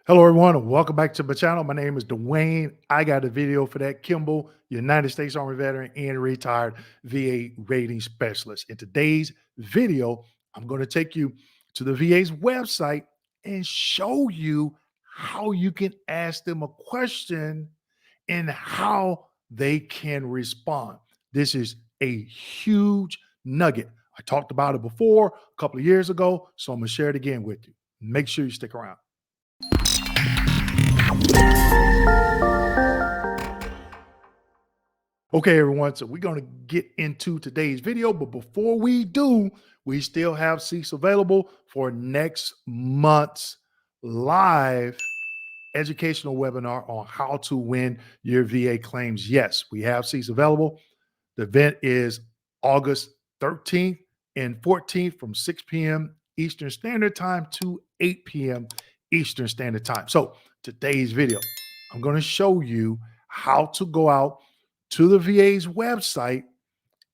Hello, everyone, and welcome back to my channel. My name is Dwayne. I got a video for that. Kimball, United States Army veteran and retired VA rating specialist. In today's video, I'm going to take you to the VA's website and show you how you can ask them a question and how they can respond. This is a huge nugget. I talked about it before a couple of years ago, so I'm going to share it again with you. Make sure you stick around. Okay, everyone, so we're going to get into today's video, but before we do, we still have seats available for next month's live educational webinar on how to win your VA claims. Yes, we have seats available. The event is August 13th and 14th from 6 p.m. Eastern Standard Time to 8 p.m. Eastern Standard Time. So today's video, I'm going to show you how to go out to the VA's website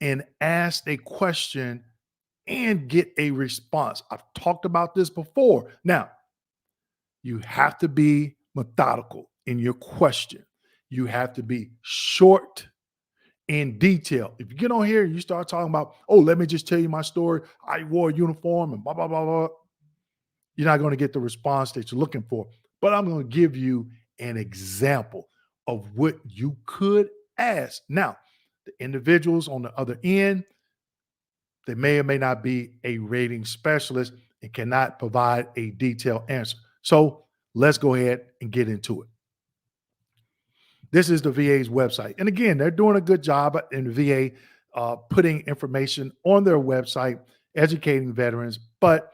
and ask a question and get a response. I've talked about this before. Now, you have to be methodical in your question. You have to be short and detailed. If you get on here and you start talking about, oh, let me just tell you my story. I wore a uniform and blah, blah, blah, blah. You're not going to get the response that you're looking for. But I'm going to give you an example of what you could ask. Now, the individuals on the other end, they may or may not be a rating specialist and cannot provide a detailed answer. So let's go ahead and get into it. This is the VA's website. And again, they're doing a good job in the VA putting information on their website, educating veterans, but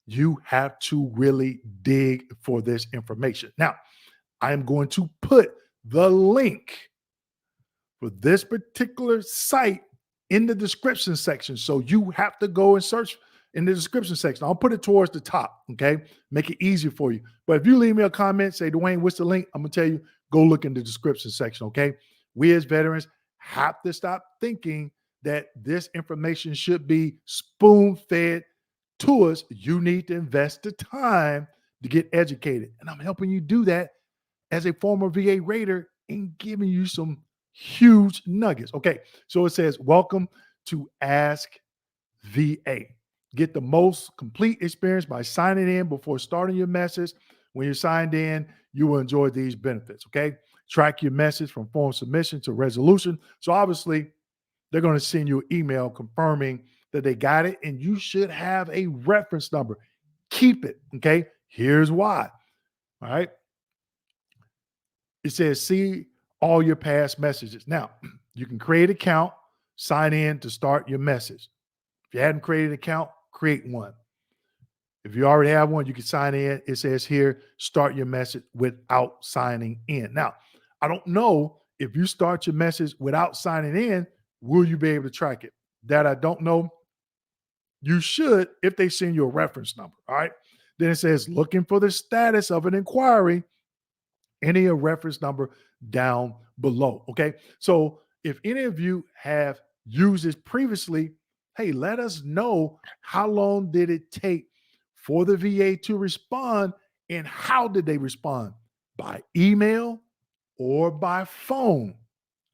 you have to really dig for this information. Now, I am going to put the link for this particular site in the description section. So you have to go and search in the description section. I'll put it towards the top, okay? Make it easier for you. But if you leave me a comment, say, Dwayne, what's the link? I'm going to tell you, go look in the description section, okay? We as veterans have to stop thinking that this information should be spoon-fed to us. You need to invest the time to get educated. And I'm helping you do that as a former VA rater and giving you some huge nuggets. Okay, so it says, welcome to Ask VA. Get the most complete experience by signing in before starting your message. When you're signed in, you will enjoy these benefits, okay? Track your message from form submission to resolution. So obviously, they're going to send you an email confirming that they got it, and you should have a reference number. Keep it, okay? Here's why, all right? It says, see all your past messages. Now, you can create an account, sign in to start your message. If you hadn't created an account, create one. If you already have one, you can sign in. It says here, start your message without signing in. Now, I don't know if you start your message without signing in, will you be able to track it? That I don't know. You should if they send you a reference number, all right? Then it says, looking for the status of an inquiry, enter a reference number down below, okay? So if any of you have used this previously, hey, let us know how long did it take for the VA to respond and how did they respond? By email or by phone?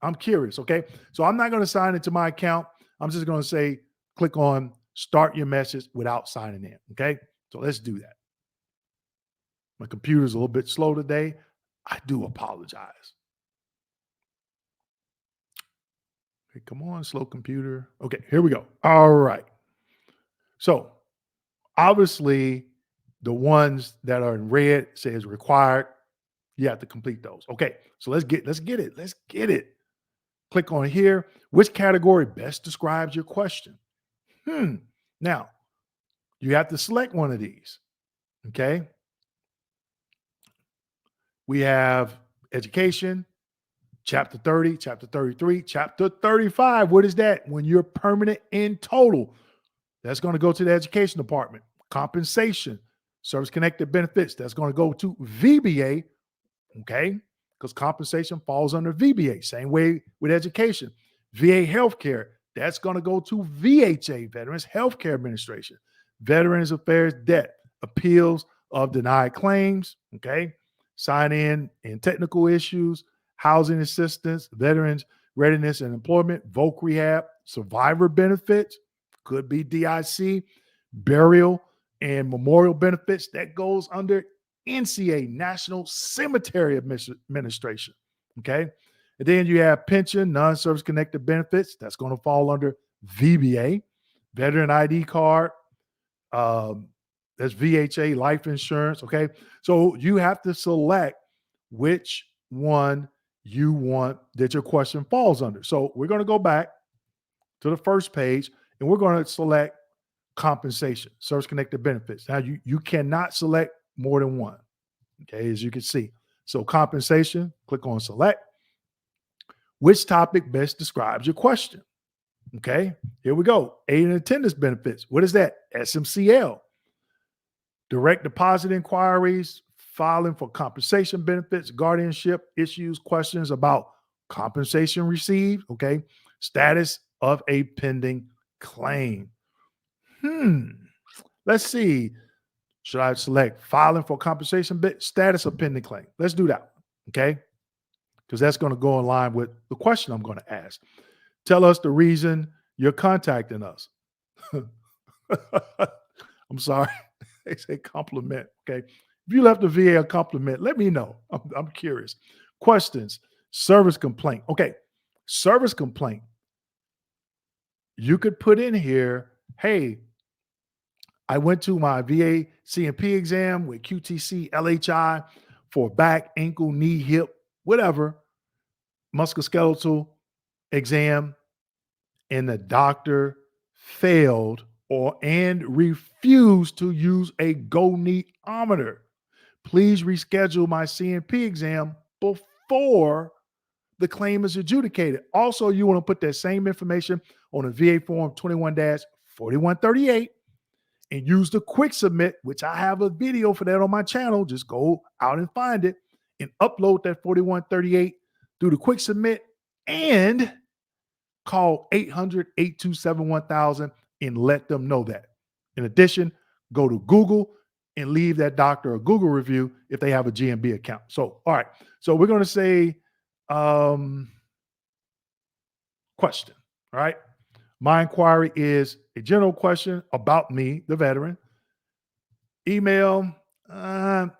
I'm curious, okay? So I'm not going to sign into my account. I'm just going to say, click on start your message without signing in, okay? So let's do that. My computer's a little bit slow today. I do apologize. Okay, come on, slow computer. Okay, here we go. All right. So obviously, the ones that are in red says required. You have to complete those. Okay, so let's get it. Let's get it. Click on here. Which category best describes your question? Now, you have to select one of these. Okay. We have education, chapter 30, chapter 33, chapter 35. What is that? When you're permanent in total, that's going to go to the education department. Compensation, service-connected benefits, that's going to go to VBA, okay? Because compensation falls under VBA. Same way with education. VA healthcare, that's going to go to VHA, Veterans Healthcare Administration. Veterans Affairs debt, appeals of denied claims, okay? sign in technical issues, housing assistance, veterans readiness and employment, voc rehab, survivor benefits, could be DIC, burial and memorial benefits. That goes under NCA, National Cemetery Administration. Okay. And then you have pension, non-service connected benefits. That's going to fall under VBA, veteran ID card. That's VHA, life insurance. Okay. So you have to select which one you want that your question falls under. So we're going to go back to the first page and we're going to select compensation, service connected benefits. Now you cannot select more than one. Okay, as you can see. So compensation, click on select. Which topic best describes your question? Okay, here we go. Aid and attendance benefits. What is that? SMCL. Direct deposit inquiries, filing for compensation benefits, guardianship issues, questions about compensation received. Okay, status of a pending claim. Let's see. Should I select filing for compensation status of pending claim? Let's do that. Okay. Because that's going to go in line with the question I'm going to ask. Tell us the reason you're contacting us. I'm sorry. They say compliment. Okay. If you left the VA a compliment, let me know. I'm curious. Questions. Service complaint. Okay. Service complaint. You could put in here, hey, I went to my VA CMP exam with QTC, LHI for back, ankle, knee, hip, whatever, musculoskeletal exam, and the doctor failed and refused to use a goniometer. Please reschedule my CMP exam before the claim is adjudicated. Also, you want to put that same information on a VA form 21-4138 and use the quick submit, which I have a video for that on my channel. Just go out and find it and upload that 4138 through the quick submit and call 800-827-1000 and let them know that. In addition, go to Google and leave that doctor a Google review if they have a GMB account. So, all right. So we're going to say question. All right. My inquiry is a general question about me, the veteran. Email. I'm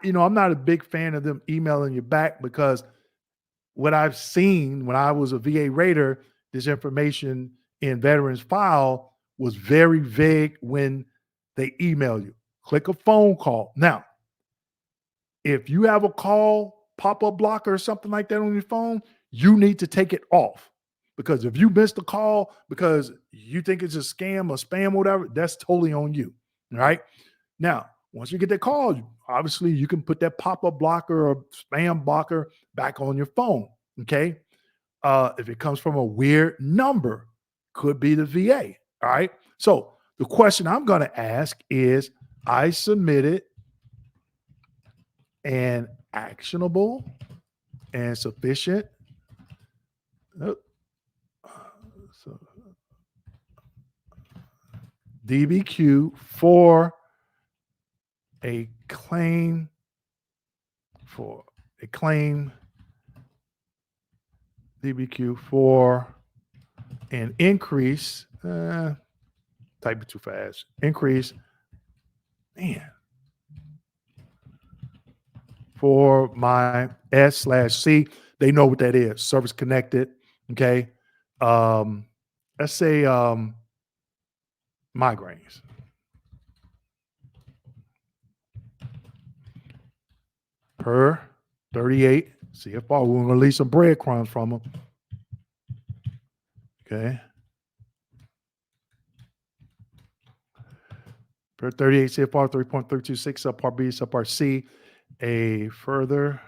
not a big fan of them emailing you back because what I've seen when I was a VA rater, this information in veterans file was very vague when they email you. Click a phone call. Now, if you have a call pop-up blocker or something like that on your phone, you need to take it off. Because if you missed a call because you think it's a scam or spam or whatever, that's totally on you. All right. Now, once you get that call, obviously you can put that pop-up blocker or spam blocker back on your phone. Okay. If it comes from a weird number, could be the VA. All right. So the question I'm going to ask is, I submitted an actionable and sufficient DBQ for a claim DBQ for an increase, type it too fast, increase, for my S/C. They know what that is, service connected, okay? Let's say migraines. Per 38 CFR, we're going to leave some breadcrumbs from them. Okay. Per 38 CFR 3.326 subpart B, subpart C, a further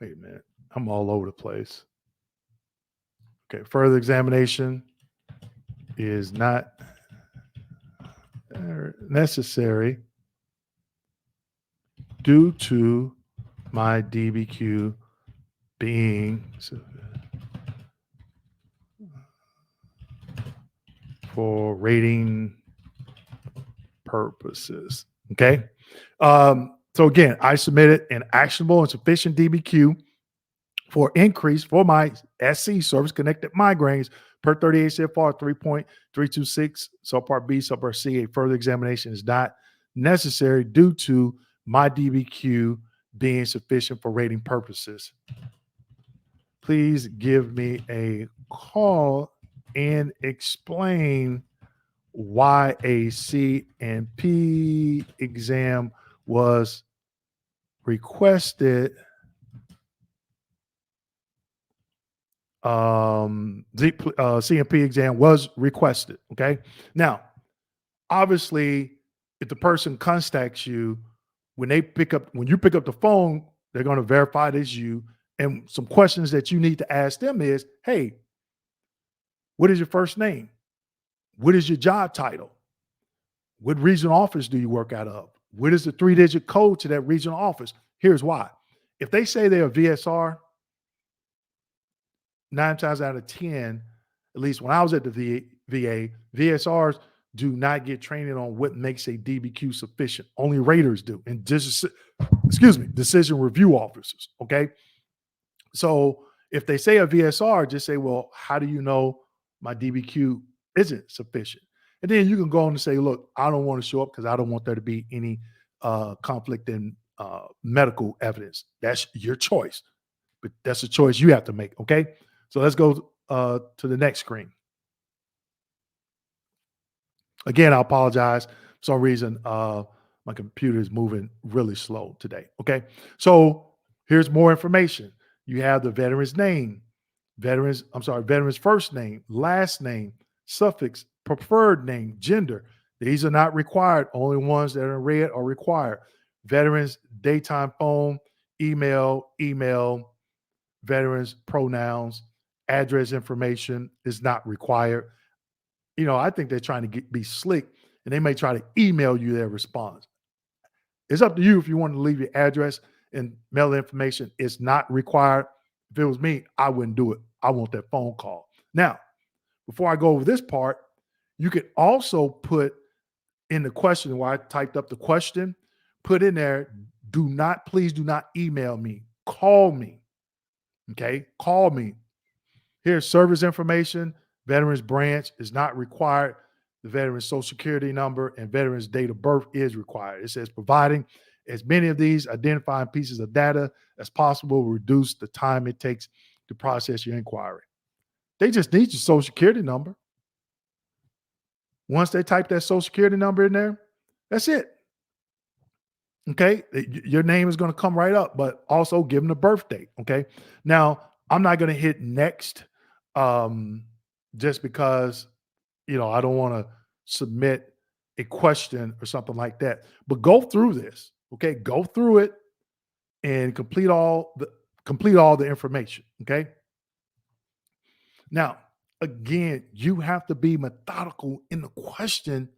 wait a minute, I'm all over the place. Okay, further examination is not necessary due to my DBQ being for rating purposes. Okay. So again, I submitted an actionable and sufficient DBQ for increase for my SC service connected migraines per 38 CFR 3.326 subpart B, subpart C. A further examination is not necessary due to my DBQ being sufficient for rating purposes. Please give me a call and explain why a C and P exam was requested. CMP exam was requested. Okay. Now, obviously, if the person contacts you, when you pick up the phone, they're going to verify it as you. And some questions that you need to ask them is, hey, what is your first name? What is your job title? What regional office do you work out of? What is the 3-digit code to that regional office? Here's why. If they say they're a VSR, 9 times out of 10, at least when I was at the VA, VSRs do not get training on what makes a DBQ sufficient. Only raters do, and decision review officers. Okay, so if they say a VSR, just say, well, how do you know my DBQ isn't sufficient? And then you can go on and say, look, I don't want to show up because I don't want there to be any conflict in medical evidence. That's your choice, but that's a choice you have to make. Okay, so let's go to the next screen. Again, I apologize. For some reason, my computer is moving really slow today. Okay, so here's more information. You have the veteran's name, veteran's first name, last name, suffix, preferred name, gender. These are not required. Only ones that are in red are required. Veterans daytime phone, email, veterans pronouns, address information is not required. I think they're trying to be slick, and they may try to email you their response. It's up to you if you want to leave your address and mail information. It's not required. If it was me, I wouldn't do it. I want that phone call. Now, before I go over this part, you could also put in the question where I typed up the question, put in there, please do not email me. Call me. Okay? Call me. Here's service information. Veterans branch is not required. The veteran's social security number and veteran's date of birth is required. It says providing as many of these identifying pieces of data as possible will reduce the time it takes to process your inquiry. They just need your social security number. Once they type that social security number in there, that's it. Okay. Your name is going to come right up, but also give them the birth date. Okay. Now, I'm not going to hit next just because, I don't want to submit a question or something like that. But go through this. Okay. Go through it and complete all the information. Okay. Now, again, you have to be methodical in the question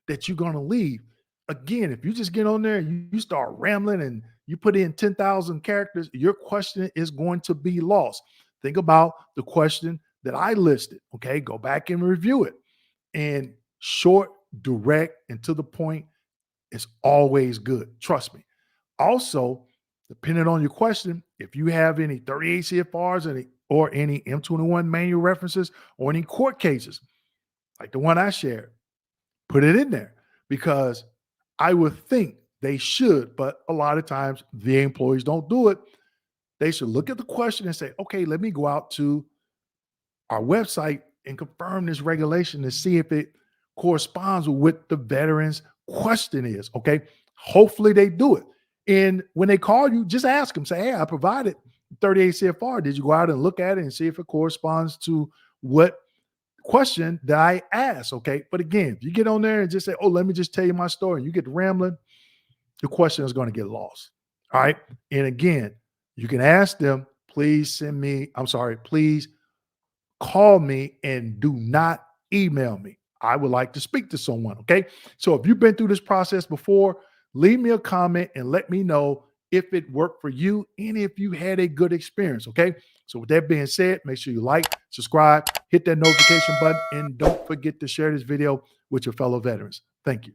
that you're going to leave. Again, if you just get on there and you start rambling and you put in 10,000 characters, your question is going to be lost. Think about the question that I listed. Okay, go back and review it. And short, direct, and to the point is always good. Trust me. Also, depending on your question, if you have any 38 CFRs or any M21 manual references or any court cases, like the one I shared, put it in there because I would think they should, but a lot of times the employees don't do it. They should look at the question and say, okay, let me go out to our website and confirm this regulation to see if it corresponds with what the veteran's question is. Okay. Hopefully they do it. And when they call you, just ask them, say, hey, I provided 38 CFR. Did you go out and look at it and see if it corresponds to what question that I asked? Okay. But again, if you get on there and just say, oh, let me just tell you my story, and you get rambling, the question is going to get lost. All right. And again, you can ask them, please call me and do not email me. I would like to speak to someone. Okay. So if you've been through this process before, leave me a comment and let me know if it worked for you and if you had a good experience. Okay. So with that being said, make sure you like, subscribe, hit that notification button, and don't forget to share this video with your fellow veterans. Thank you.